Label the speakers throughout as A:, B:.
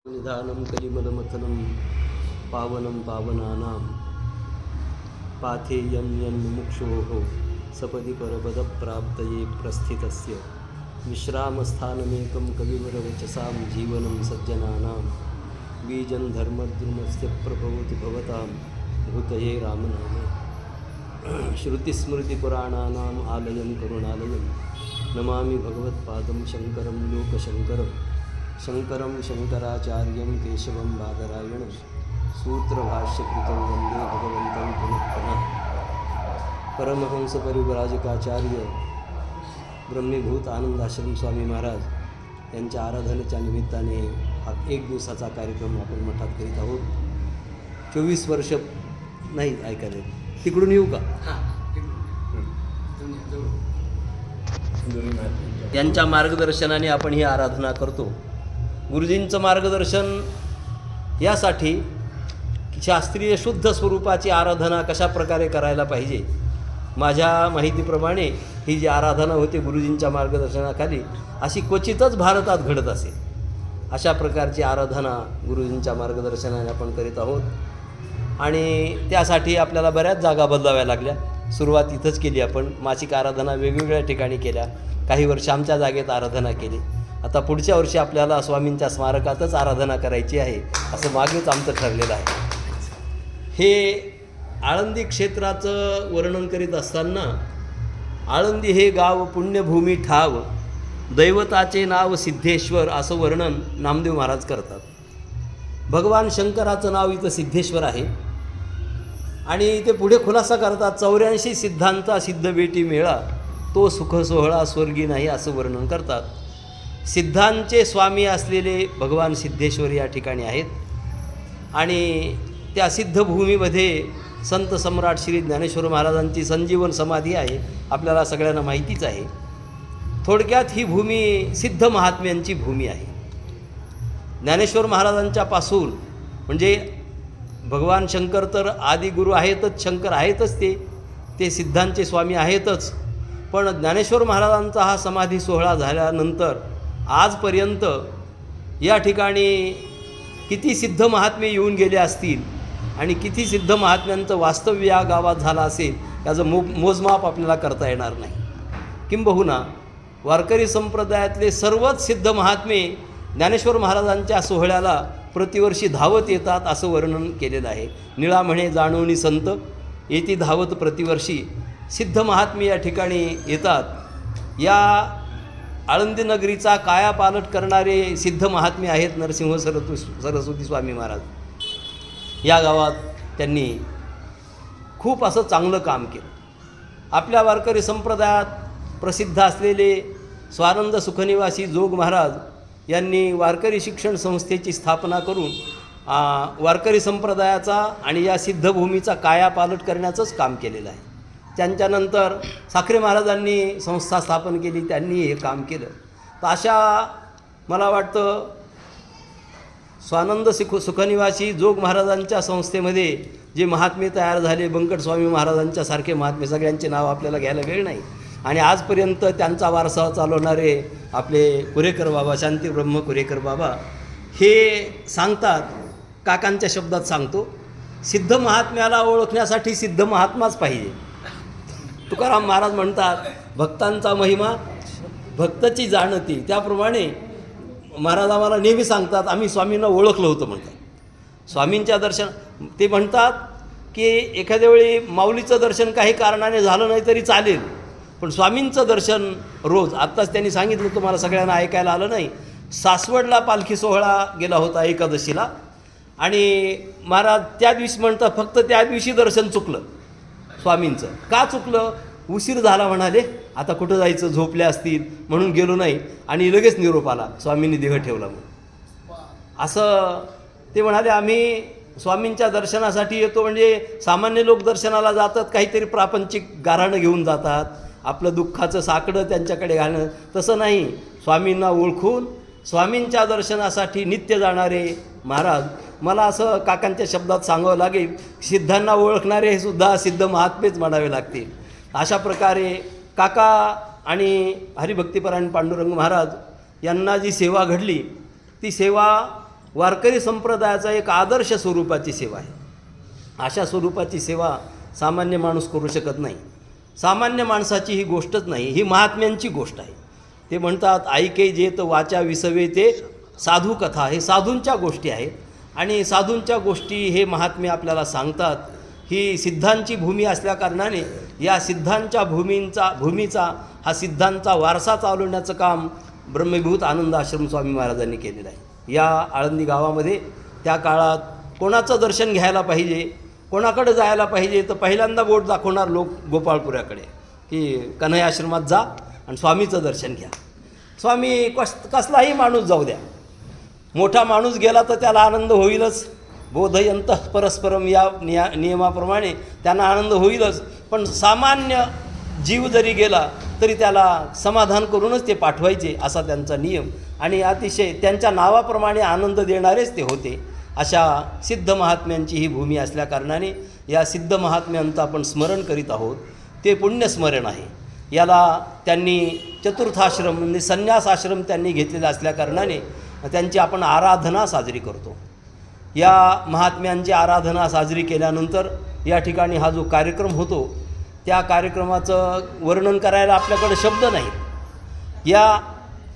A: निधानं कलिमलमथनं पावनं पावनानां पाथेयं यन्मुमुक्षोः सपदि परपदप्राप्तये प्रस्थितस्य विश्रामस्थानमेकं कविवरवचसां जीवनं सज्जनानां बीजं धर्मद्रुमस्य प्रभवति भवतां भूतये रामनामे श्रुतिस्मृतिपुराणानाम् आलयं करुणालयं नमामि भगवत्पादं शङ्करं लोकशङ्करं शङ्करं शङ्कराचार्यं केशवं बादरायणं सूत्रभाष्यकृतं वन्दे भगवन्तं पुनः पुनः परमहंसपरिव्राजकाचार्य ब्रह्मीभूत आनंदाश्रम स्वामी महाराज यांच्या आराधनेच्या निमित्ताने हा एक दिवसाचा कार्यक्रम आपण मठात करीत आहोत. 24 वर्ष नाही ऐकायला तिकडून येऊ का? यांच्या मार्गदर्शनाने आपण ही आराधना करतो. गुरुजींचं मार्गदर्शन यासाठी शास्त्रीय शुद्ध स्वरूपाची आराधना कशा प्रकारे करायला पाहिजे. माझ्या माहितीप्रमाणे ही जी आराधना होते गुरुजींच्या मार्गदर्शनाखाली अशी क्वचितच भारतात घडत असेल. अशा प्रकारची आराधना गुरुजींच्या मार्गदर्शनाने आपण करीत आहोत आणि त्यासाठी आपल्याला बऱ्याच जागा बदलाव्या लागल्या. सुरुवात इथंच केली आपण. मासिक आराधना वेगवेगळ्या ठिकाणी केल्या. काही वर्ष आमच्या जागेत आराधना केली. आता पुढच्या वर्षी आपल्याला स्वामींच्या स्मारकातच आराधना करायची आहे असं मागेच आमचं ठरलेलं आहे. हे आळंदी क्षेत्राचं वर्णन करीत असताना आळंदी हे गाव पुण्यभूमी ठाव दैवताचे नाव सिद्धेश्वर असं वर्णन नामदेव महाराज करतात. भगवान शंकराचं नाव इथं सिद्धेश्वर आहे आणि ते पुढे खुलासा करतात 84 सिद्धांचा सिद्ध बेटी मेळा तो सुख सोहळा स्वर्गी नाही असं वर्णन करतात. सिद्धांचे स्वामी असलेले भगवान सिद्धेश्वर या ठिकाणी आहेत आणि त्या सिद्धभूमीमध्ये संत सम्राट श्री ज्ञानेश्वर महाराजांची संजीवन समाधी आहे. आपल्याला सगळ्यांना माहितीच आहे. थोडक्यात ही भूमी सिद्ध महात्म्यांची भूमी आहे. ज्ञानेश्वर महाराजांच्यापासून म्हणजे भगवान शंकर तर आदिगुरू आहेतच, शंकर आहेतच, ते सिद्धांचे स्वामी आहेतच. पण ज्ञानेश्वर महाराजांचा हा समाधी सोहळा झाल्यानंतर आजपर्यंत या ठिकाणी किती सिद्ध महात्मे येऊन गेले असतील आणि किती सिद्ध महात्म्यांचं वास्तव्य या गावात झालं असेल याचं मोजमाप आपल्याला करता येणार नाही. किंबहुना वारकरी संप्रदायातले सर्वच सिद्ध महात्मे ज्ञानेश्वर महाराजांच्या सोहळ्याला प्रतिवर्षी धावत येतात असं वर्णन केलेलं आहे. निळा म्हणे जाणवणी संत येती धावत प्रतिवर्षी. सिद्ध महात्मे या ठिकाणी येतात. या आळंदी नगरीचा कायापालट करणारे सिद्ध महात्मे आहेत नरसिंह सरस्वती स्वामी महाराज. या गावात त्यांनी खूप असं चांगलं काम केलं. आपल्या वारकरी संप्रदायात प्रसिद्ध असलेले स्वानंद सुखनिवासी जोग महाराज यांनी वारकरी शिक्षण संस्थेची स्थापना करून वारकरी संप्रदायाचा आणि या सिद्धभूमीचा कायापालट करण्याचंच काम केलेलं आहे. त्यांच्यानंतर साखरे महाराजांनी संस्था स्थापन केली. त्यांनी हे काम केलं. तर अशा मला वाटतं स्वानंद सुखनिवासी जोग महाराजांच्या संस्थेमध्ये जे महात्मे तयार झाले, बंकट स्वामी महाराजांच्या सारखे महात्मे, सगळ्यांचे नाव आपल्याला घ्यायला वेळ नाही. आणि आजपर्यंत त्यांचा वारसा चालवणारे आपले कुरेकर बाबा, शांती ब्रह्म कुरेकर बाबा हे सांगतात, काकांच्या शब्दात सांगतो, सिद्ध महात्म्याला ओळखण्यासाठी सिद्ध महात्माच पाहिजे. तुकाराम महाराज म्हणतात भक्तांचा महिमा भक्ताची जाणती. त्याप्रमाणे महाराज आम्हाला नेहमी सांगतात आम्ही स्वामींना ओळखलं होतं म्हणतात. स्वामींच्या दर्शन ते म्हणतात की एखाद्या वेळी माऊलीचं दर्शन काही कारणाने झालं नाही तरी चालेल, पण स्वामींचं दर्शन रोज. आत्ताच त्यांनी सांगितलं तुम्हाला सगळ्यांना ऐकायला आलं नाही. सासवडला पालखी सोहळा गेला होता एकादशीला आणि महाराज त्या दिवशी म्हणतात फक्त त्या दिवशी दर्शन चुकलं स्वामींचं. का चुकलं? उशीर झाला म्हणाले, आता कुठं जायचं, झोपले असतील म्हणून गेलो नाही आणि लगेच निरोप आला स्वामींनी देह ठेवला म्हणून. असं ते म्हणाले आम्ही स्वामींच्या दर्शनासाठी येतो म्हणजे सामान्य लोक दर्शनाला जातात काहीतरी प्रापंचिक गाऱ्हाणं घेऊन जातात, आपलं दुःखाचं साकडं त्यांच्याकडे घालणं, तसं नाही. स्वामींना ओळखून स्वामींच्या दर्शनासाठी नित्य जाणारे महाराज. मला असं काकांच्या शब्दात सांगावं लागेल, सिद्धांना ओळखणारे हे सुद्धा सिद्ध महात्मेच म्हणावे लागतील. अशा प्रकारे काका आणि हरिभक्तीपरायण पांडुरंग महाराज यांना जी सेवा घडली ती सेवा वारकरी संप्रदायाचा एक आदर्श स्वरूपाची सेवा आहे. अशा स्वरूपाची सेवा सामान्य माणूस करू शकत नाही. सामान्य माणसाची ही गोष्टच नाही, ही महात्म्यांची गोष्ट आहे. ते म्हणतात ऐके जेत वाचा विसवे ते साधू कथा, हे साधूंच्या गोष्टी आहेत. आणि साधूंच्या गोष्टी हे महात्मे आपल्याला सांगतात. ही सिद्धांची भूमी असल्याकारणाने या सिद्धांच्या भूमीचा हा सिद्धांचा वारसा चालवण्याचं काम ब्रह्मभूत आनंद आश्रम स्वामी महाराजांनी केलेलं आहे. या आळंदी गावामध्ये त्या काळात कोणाचं दर्शन घ्यायला पाहिजे, कोणाकडे जायला पाहिजे, तर पहिल्यांदा बोट दाखवणार लोक गोपाळपुऱ्याकडे, की कन्हैया आश्रमात जा आणि स्वामीचं दर्शन घ्या. स्वामी कसलाही माणूस जाऊ द्या, मोठा माणूस गेला तर त्याला आनंद होईलच, बोधयंतः परस्परम या नियमाप्रमाणे त्यांना आनंद होईलच. पण सामान्य जीव जरी गेला तरी त्याला समाधान करूनच ते पाठवायचे, असा त्यांचा नियम. आणि अतिशय त्यांच्या नावाप्रमाणे आनंद देणारेच ते होते. अशा सिद्ध महात्म्यांची ही भूमी असल्याकारणाने या सिद्ध महात्म्यांचं आपण स्मरण करीत आहोत. ते पुण्यस्मरण आहे. याला त्यांनी चतुर्थाश्रम म्हणजे संन्यासाश्रम त्यांनी घेतलेला असल्याकारणाने त्यांची आपण आराधना साजरी करतो. या महात्म्यांची आराधना साजरी केल्यानंतर या ठिकाणी हा जो कार्यक्रम होतो त्या कार्यक्रमाचं वर्णन करायला आपल्याकडे शब्द नाहीत. या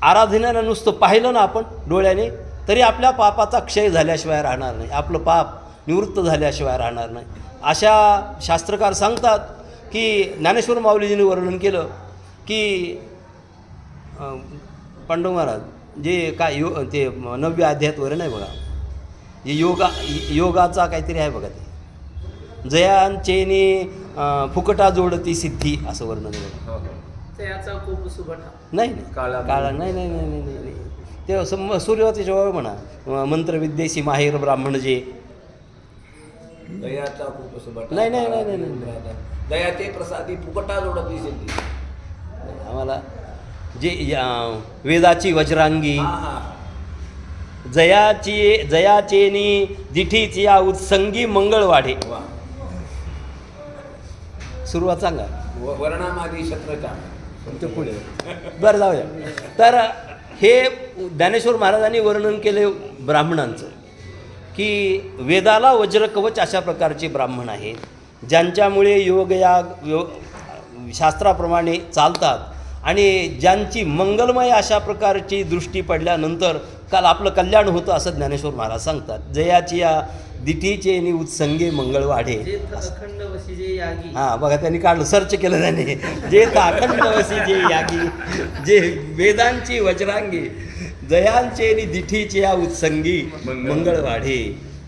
A: आराधनेला नुसतं पाहिलं ना आपण डोळ्याने तरी आपल्या पापाचा क्षय झाल्याशिवाय राहणार नाही, आपलं पाप निवृत्त झाल्याशिवाय राहणार नाही. अशा शास्त्रकार सांगतात की ज्ञानेश्वर माऊलीजींनी वर्णन केलं की पांडव महाराज जे काय ते 9व्या अध्यायात वर्णन आहे बघा, जे योगाचा काहीतरी आहे बघा, ते जयांचेने फुकटा जोडती सिद्धी असं वर्णन आहे. नाही काळा नाही ते सूर्यवती जवळ म्हणा, मंत्रविद्येशी माहेर ब्राह्मण जे नाही
B: दयाते प्रसादी फुकटा जोडती सिद्धी.
A: आम्हाला जे वेदाची वज्रांगी जयाचेनी दिठीची या उत्संगी मंगळवाढे. सुरुवात सांगा.
B: वर्णामादी शत्रचा
A: पुढे बरं जाऊया. तर हे ज्ञानेश्वर महाराजांनी वर्णन केले ब्राह्मणांचं की वेदाला वज्रकवच अशा प्रकारचे ब्राह्मण आहेत, ज्यांच्यामुळे शास्त्राप्रमाणे चालतात आणि ज्यांची मंगलमय अशा प्रकारची दृष्टी पडल्यानंतर काल आपलं कल्याण होतं असं ज्ञानेश्वर महाराज सांगतात. जयाची या दिठीचे नि उत्संगे मंगळवाढे. हां बघा त्यांनी काढलं, सर्च केलं त्याने. जे अखंड वशी जे यागी, जे वेदांची वज्रांगी, जयांचे नि दिठीचे या उत्संगी मंगळवाढे,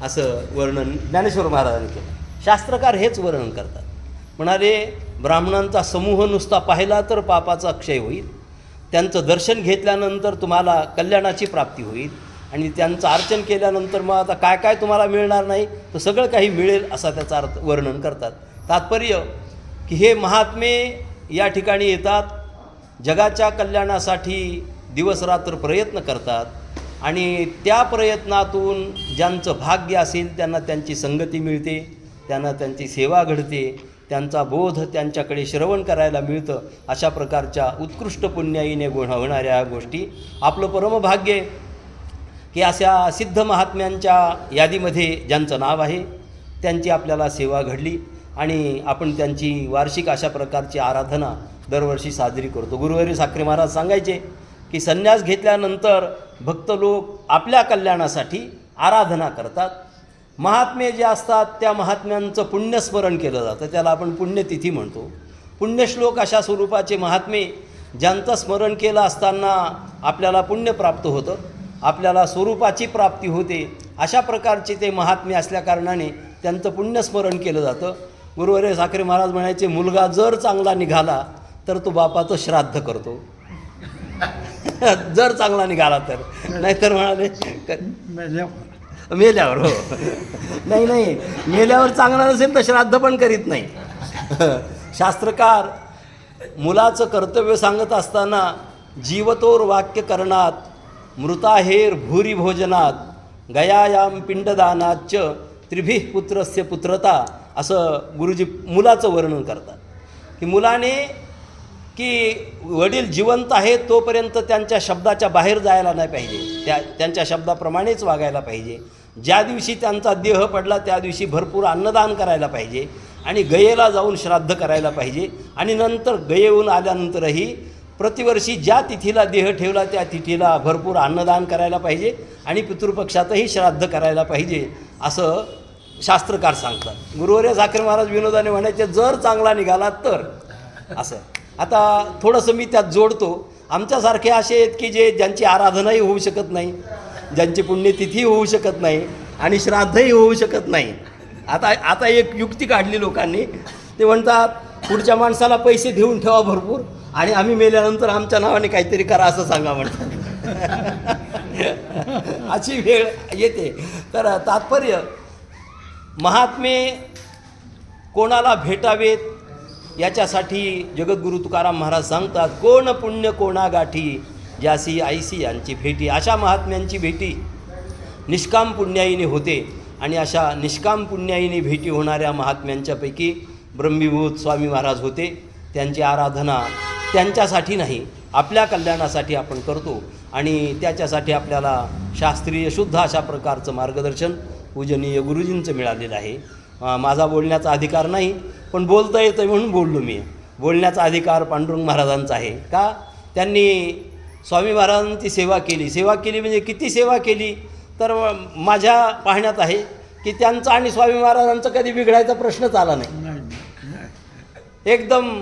A: असं वर्णन ज्ञानेश्वर महाराजांनी केलं. शास्त्रकार हेच वर्णन करतात. म्हणाले ब्राह्मणांचा समूह नुसता पाहिला तर पापाचा क्षय होईल, त्यांचं दर्शन घेतल्यानंतर तुम्हाला कल्याणाची प्राप्ती होईल आणि त्यांचं अर्चन केल्यानंतर मग आता काय काय तुम्हाला मिळणार नाही तर सगळं काही मिळेल असा त्याचा अर्थ वर्णन करतात. तात्पर्य की हे महात्मे या ठिकाणी येतात, जगाच्या कल्याणासाठी दिवसरात्र प्रयत्न करतात आणि त्या प्रयत्नातून ज्यांचं भाग्य असेल त्यांना त्यांची संगती मिळते, त्यांना त्यांची सेवा घडते, त्यांचा बोध त्यांच्याकडे श्रवण करायला मिळतं. अशा प्रकारच्या उत्कृष्ट पुण्याईने होणाऱ्या गोष्टी आपलं परमभाग्य की अशा सिद्ध महात्म्यांच्या यादीमध्ये ज्यांचं नाव आहे त्यांची आपल्याला सेवा घडली आणि आपण त्यांची वार्षिक अशा प्रकारची आराधना दरवर्षी साजरी करतो. गुरुवारी साखरे महाराज सांगायचे की संन्यास घेतल्यानंतर भक्त लोक आपल्या कल्याणासाठी आराधना करतात. महात्मे जे असतात त्या महात्म्यांचं पुण्यस्मरण केलं जातं, त्याला आपण पुण्यतिथी म्हणतो. पुण्यश्लोक अशा स्वरूपाचे महात्मे ज्यांचं स्मरण केलं असताना आपल्याला पुण्य प्राप्त होतं, आपल्याला स्वरूपाची प्राप्ती होते. अशा प्रकारचे ते महात्मे असल्याकारणाने त्यांचं पुण्यस्मरण केलं जातं. गुरुवारी साखरे महाराज म्हणायचे, मुलगा जर चांगला निघाला तर तो बापाचं श्राद्ध करतो. जर चांगला निघाला तर, नाहीतर म्हणाले मेल्यावर. हो नाही मेल्यावर चांगला नसेल तर श्राद्ध पण करीत नाही. शास्त्रकार मुलाचं कर्तव्य सांगत असताना जीवतोर वाक्य करणात मृताहेर भूरी भोजनात गयायाम पिंडदानाच त्रिभिः पुत्रस्य पुत्रता, असं गुरुजी मुलाचं वर्णन करतात की मुलाने की वडील जिवंत आहेत तोपर्यंत त्यांच्या शब्दाच्या बाहेर जायला नाही पाहिजे, त्यांच्या शब्दाप्रमाणेच वागायला पाहिजे. ज्या दिवशी त्यांचा देह पडला त्या दिवशी भरपूर अन्नदान करायला पाहिजे आणि गयेला जाऊन श्राद्ध करायला पाहिजे. आणि नंतर गयेहून आल्यानंतरही प्रतिवर्षी ज्या तिथीला देह ठेवला त्या तिथीला भरपूर अन्नदान करायला पाहिजे आणि पितृपक्षातही श्राद्ध करायला पाहिजे असं शास्त्रकार सांगतात. गुरुवर्य झाकीर महाराज विनोदाने म्हणायचे जर चांगला निघाला तर असं. आता थोडंसं मी त्यात जोडतो, आमच्यासारखे असे आहेत की ज्यांची आराधनाही होऊ शकत नाही, ज्यांची पुण्यतिथी होऊ शकत नाही आणि श्राद्धही होऊ शकत नाही. आता एक युक्ती काढली लोकांनी, ते म्हणतात पुढच्या माणसाला पैसे देऊन ठेवा भरपूर आणि आम्ही मेल्यानंतर आमच्या नावाने काहीतरी करा असं सांगा म्हणतात. अशी वेळ येते. तर तात्पर्य, महात्मे कोणाला भेटावेत याच्यासाठी जगद्गुरू तुकाराम महाराज सांगतात, कोण पुण्य कोणा गाठी ज्यासी आईसी यांची भेटी. अशा महात्म्यांची भेटी निष्काम पुण्याईने होते आणि अशा निष्काम पुण्याईने भेटी होणाऱ्या महात्म्यांच्यापैकी ब्रह्मीभूत स्वामी महाराज होते. त्यांची आराधना त्यांच्यासाठी नाही आपल्या कल्याणासाठी आपण करतो आणि त्याच्यासाठी आपल्याला शास्त्रीय शुद्ध अशा प्रकारचं मार्गदर्शन पूजनीय गुरुजींचं मिळालेलं आहे. माझा बोलण्याचा अधिकार नाही, पण बोलता येतं म्हणून बोललो मी. बोलण्याचा अधिकार पांडुरंग महाराजांचा आहे. का? त्यांनी स्वामी महाराजांची सेवा केली म्हणजे किती सेवा केली तर माझ्या पाहण्यात आहे की त्यांचा आणि स्वामी महाराजांचा कधी बिघडायचा प्रश्नच आला नाही. एकदम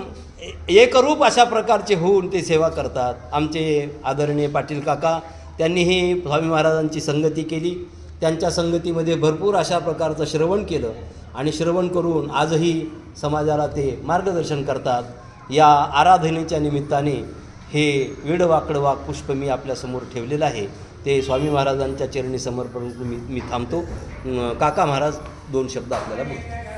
A: एकरूप अशा प्रकारचे होऊन ते सेवा करतात. आमचे आदरणीय पाटील काका त्यांनीही स्वामी महाराजांची संगती केली, त्यांच्या संगतीमध्ये भरपूर अशा प्रकारचं श्रवण केलं आणि श्रवण करून आजही समाजाला ते मार्गदर्शन करतात. या आराधनेच्या निमित्ताने हे विडवाकडं वाघ पुष्प मी आपल्यासमोर ठेवलेलं आहे, ते स्वामी महाराजांच्या चरणी समर्पण मी थांबतो. काका महाराज 2 शब्द आपल्याला बोलतो.